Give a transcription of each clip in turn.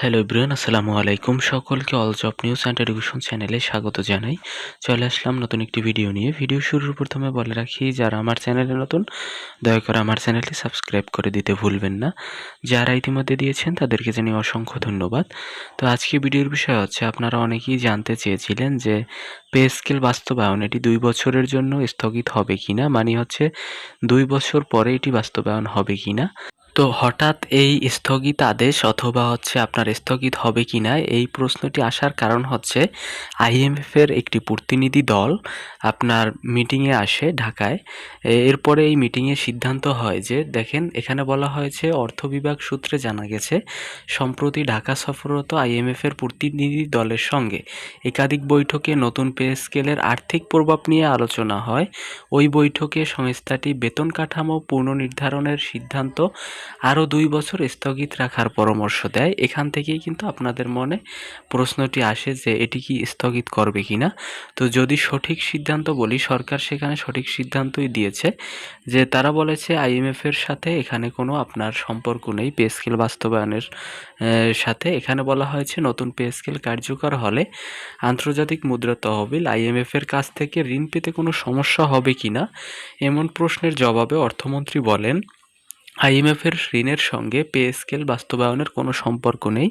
Hello everyone, আসসালামু আলাইকুম। সকলকে all job news and education চ্যানেলে স্বাগত জানাই। চলে আসলাম নতুন একটি ভিডিও নিয়ে। ভিডিও শুরুর প্রথমে বলে রাখি, যারা আমার চ্যানেলে নতুন দয়া করে আমার চ্যানেলটি সাবস্ক্রাইব করে দিতে ভুলবেন না। যারা ইতিমধ্যে দিয়েছেন তাদেরকে জানিয়ে অসংখ্য ধন্যবাদ। তো আজকে ভিডিওর বিষয় হচ্ছে, আপনারা অনেকেই জানতে চেয়েছিলেন যে পে স্কেল বাস্তবায়ন এটি 2 বছরের জন্য স্থগিত হবে কিনা, মানে হচ্ছে 2 বছর পরে এটি বাস্তবায়ন হবে কিনা। তো হঠাৎ এই স্থগিতাদেশ অথবা হচ্ছে আপনার স্থগিত হবে কিনা এই প্রশ্নটি আসার কারণ হচ্ছে, আইএমএফ এর একটি প্রতিনিধি দল আপনার মিটিংয়ে আসে ঢাকায়। এরপরে এই মিটিংয়ে সিদ্ধান্ত হয় যে, দেখেন এখানে বলা হয়েছে, অর্থ বিভাগ সূত্রে জানা গেছে সম্প্রতি ঢাকা সফররত আইএমএফ এর প্রতিনিধি দলের সঙ্গে একাধিক বৈঠকে নতুন পে স্কেলের আর্থিক প্রভাব নিয়ে আলোচনা হয়। ওই বৈঠকে সংস্থাটি বেতন কাঠামো পুনর্নির্ধারণের সিদ্ধান্ত আরও 2 বছর স্থগিত রাখার পরামর্শ দেয়। এখান থেকেই কিন্তু আপনাদের মনে প্রশ্নটি আসে যে এটি কি স্থগিত করবে কিনা। তো যদি সঠিক সিদ্ধান্ত বলি, সরকার সেখানে সঠিক সিদ্ধান্তই দিয়েছে, যে তারা বলেছে আইএমএফ এর সাথে এখানে কোনো আপনার সম্পর্ক নেই পে স্কেল বাস্তবায়নের সাথে। এখানে বলা হয়েছে, নতুন পে স্কেল কার্যকর হলে আন্তর্জাতিক মুদ্রা তহবিল আইএমএফ এর কাছ থেকে ঋণ পেতে কোনো সমস্যা হবে কিনা এমন প্রশ্নের জবাবে অর্থমন্ত্রী বলেন, আইএমএফ এর ঋণের সঙ্গে পে স্কেল বাস্তবায়নের কোনো সম্পর্ক নেই।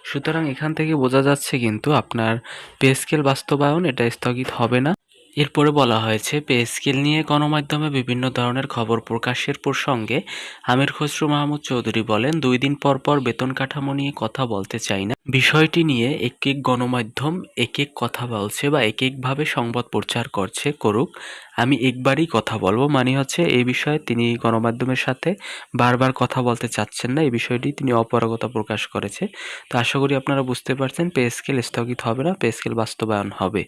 সুতরাং এখান থেকে বোঝা যাচ্ছে কিন্তু আপনার পে স্কেল বাস্তবায়ন এটা স্থগিত হবে না। এরপরে বলা হয়েছে, পে স্কেল নিয়ে গণমাধ্যমে বিভিন্ন ধরনের খবর প্রকাশের প্রসঙ্গে আমির খসরু মাহমুদ চৌধুরী বলেন, 2 দিন পর পর বেতন কাঠামো নিয়ে কথা বলতে চাই না। বিষয়টি নিয়ে এক এক গণমাধ্যম এক এক কথা বলছে বা এক একভাবে সংবাদ প্রচার করছে, করুক, আমি একবারই কথা বলবো। মানে হচ্ছে এই বিষয়ে তিনি গণমাধ্যমের সাথে বারবার কথা বলতে চাচ্ছেন না, এই বিষয়টি তিনি অপারগতা প্রকাশ করেছে। তো আশা করি আপনারা বুঝতে পারছেন, পে স্কেল স্থগিত হবে না, পে স্কেল বাস্তবায়ন হবে।